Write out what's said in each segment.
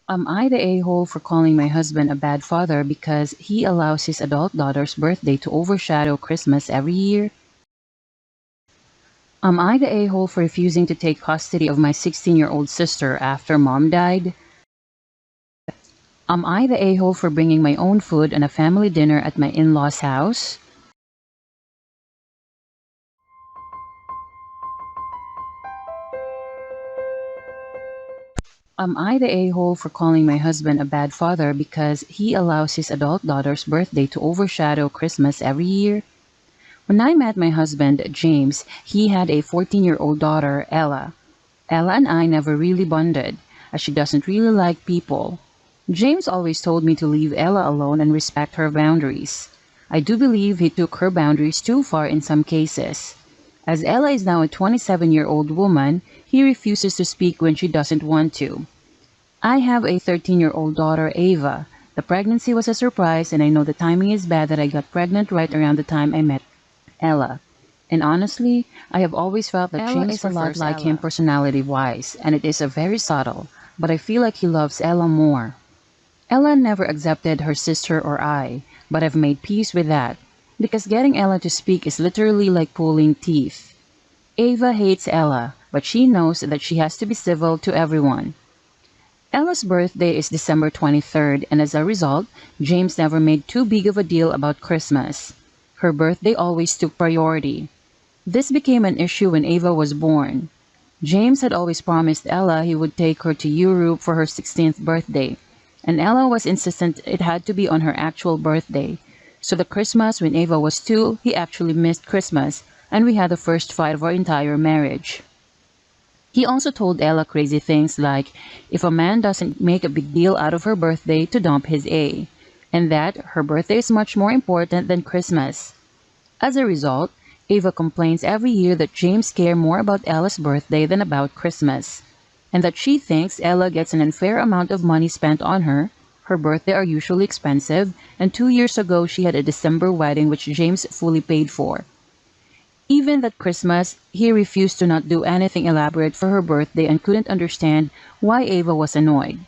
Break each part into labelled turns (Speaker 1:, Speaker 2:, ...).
Speaker 1: Am I the a-hole for calling my husband a bad father because he allows his adult daughter's birthday to overshadow Christmas every year? Am I the a-hole for refusing to take custody of my 16-year-old sister after mom died? Am I the a-hole for bringing my own food and a family dinner at my in-laws' house? Am I the a-hole for calling my husband a bad father because he allows his adult daughter's birthday to overshadow Christmas every year? When I met my husband, James, he had a 14-year-old daughter, Ella. Ella and I never really bonded, as she doesn't really like people. James always told me to leave Ella alone and respect her boundaries. I do believe he took her boundaries too far in some cases. As Ella is now a 27-year-old woman, he refuses to speak when she doesn't want to. I have a 13-year-old daughter, Ava. The pregnancy was a surprise, and I know the timing is bad that I got pregnant right around the time I met Ella. And honestly, I have always felt that
Speaker 2: Ella
Speaker 1: James
Speaker 2: is a lot
Speaker 1: prefers
Speaker 2: like him
Speaker 1: Ella.
Speaker 2: personality-wise, and it is a very subtle, but I feel like he loves Ella more.
Speaker 1: Ella never accepted her sister or I, but I've made peace with that, because getting Ella to speak is literally like pulling teeth. Ava hates Ella, but she knows that she has to be civil to everyone. Ella's birthday is December 23rd, and as a result, James never made too big of a deal about Christmas. Her birthday always took priority. This became an issue when Ava was born. James had always promised Ella he would take her to Europe for her 16th birthday, and Ella was insistent it had to be on her actual birthday. So the Christmas when Ava was 2, he actually missed Christmas, and we had the first fight of our entire marriage. He also told Ella crazy things like if a man doesn't make a big deal out of her birthday to dump his A, and that her birthday is much more important than Christmas. As a result, Ava complains every year that James cares more about Ella's birthday than about Christmas, and that she thinks Ella gets an unfair amount of money spent on her. Her birthday are usually expensive, and 2 years ago she had a December wedding which James fully paid for. Even that Christmas, he refused to not do anything elaborate for her birthday and couldn't understand why Ava was annoyed.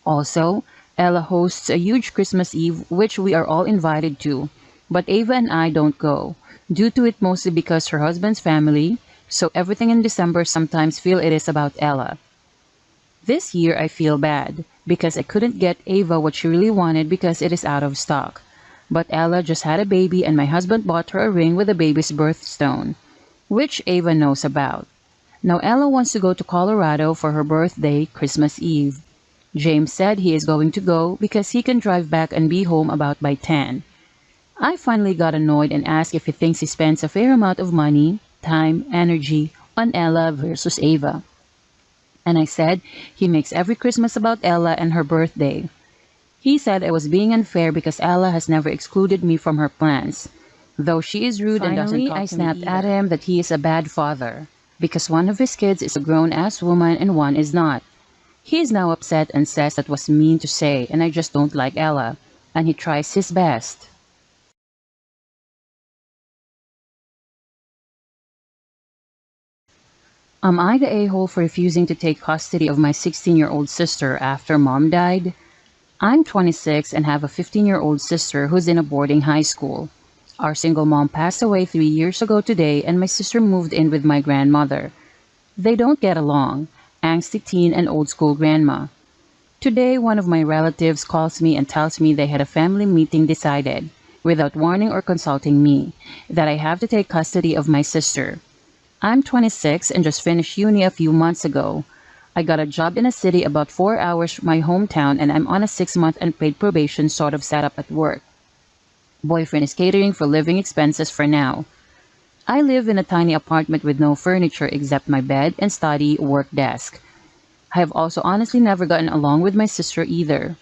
Speaker 1: Also, Ella hosts a huge Christmas Eve which we are all invited to, but Ava and I don't go, due to it mostly because her husband's family, so everything in December sometimes feel it is about Ella. This year I feel bad, because I couldn't get Ava what she really wanted because it is out of stock. But Ella just had a baby and my husband bought her a ring with the baby's birthstone, which Ava knows about. Now Ella wants to go to Colorado for her birthday, Christmas Eve. James said he is going to go because he can drive back and be home about by 10. I finally got annoyed and asked if he thinks he spends a fair amount of money, time, energy on Ella versus Ava. And I said he makes every Christmas about Ella and her birthday. He said I was being unfair because Ella has never excluded me from her plans, though she is rude and doesn't
Speaker 2: Finally,
Speaker 1: talk
Speaker 2: I
Speaker 1: to me
Speaker 2: snapped at
Speaker 1: either.
Speaker 2: him that he is a bad father, because one of his kids is a grown-ass woman and one is not. He is now upset and says that was mean to say and I just don't like Ella, and he tries his best. Am I the a-hole for refusing to take custody of my 16-year-old sister after mom died? I'm 26 and have a 15-year-old sister who's in a boarding high school. Our single mom passed away 3 years ago today and my sister moved in with my grandmother. They don't get along, angsty teen and old school grandma. Today, one of my relatives calls me and tells me they had a family meeting decided, without warning or consulting me, that I have to take custody of my sister. I'm 26 and just finished uni a few months ago. I got a job in a city about 4 hours from my hometown and I'm on a 6-month unpaid probation sort of setup at work. Boyfriend is catering for living expenses for now. I live in a tiny apartment with no furniture except my bed and study work desk. I have also honestly never gotten along with my sister either.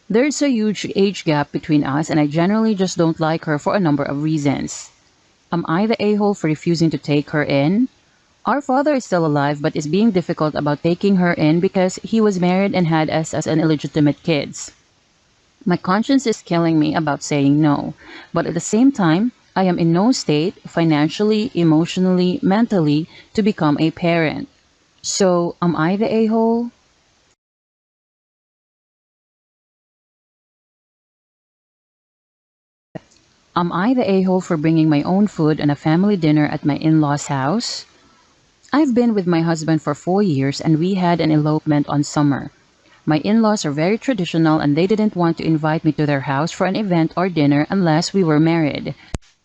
Speaker 2: There's a huge age gap between us and I generally just don't like her for a number of reasons. Am I the a-hole for refusing to take her in? Our father is still alive but is being difficult about taking her in because he was married and had us as an illegitimate kids. My conscience is killing me about saying no, but at the same time, I am in no state, financially, emotionally, mentally, to become a parent. So, am I the a-hole? Am I the a-hole for bringing my own food and a family dinner at my in-laws' house? I've been with my husband for 4 years and we had an elopement on summer. My in-laws are very traditional and they didn't want to invite me to their house for an event or dinner unless we were married.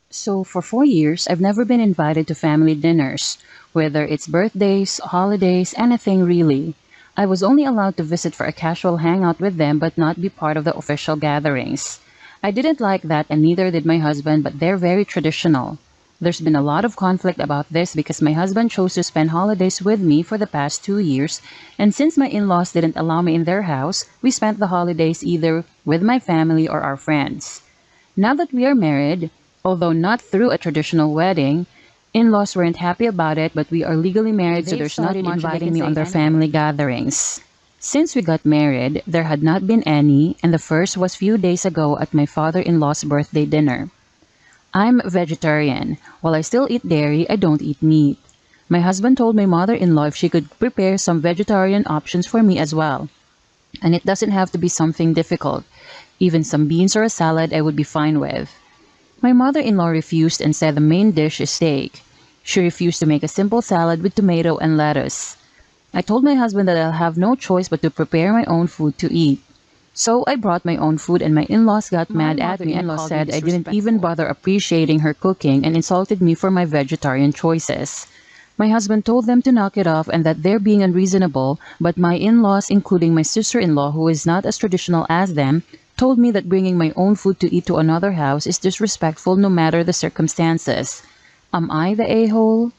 Speaker 2: So for 4 years, I've never been invited to family dinners, whether it's birthdays, holidays, anything really. I was only allowed to visit for a casual hangout with them but not be part of the official gatherings. I didn't like that and neither did my husband, but they're very traditional. There's been a lot of conflict about this because my husband chose to spend holidays with me for the past 2 years, and since my in-laws didn't allow me in their house, we spent the holidays either with my family or our friends. Now that we are married, although not through a traditional wedding, in-laws weren't happy about it, but we are legally married, so there's not much inviting me on their family gatherings. Since we got married, there had not been any, and the first was few days ago at my father-in-law's birthday dinner. I'm vegetarian. While I still eat dairy, I don't eat meat. My husband told my mother-in-law if she could prepare some vegetarian options for me as well. And it doesn't have to be something difficult. Even some beans or a salad I would be fine with. My mother-in-law refused and said the main dish is steak. She refused to make a simple salad with tomato and lettuce. I told my husband that I'll have no choice but to prepare my own food to eat. So I brought my own food and my in-laws got mad at me and said I didn't even bother appreciating her cooking and insulted me for my vegetarian choices. My husband told them to knock it off and that they're being unreasonable, but my in-laws, including my sister-in-law who is not as traditional as them, told me that bringing my own food to eat to another house is disrespectful no matter the circumstances. Am I the a-hole?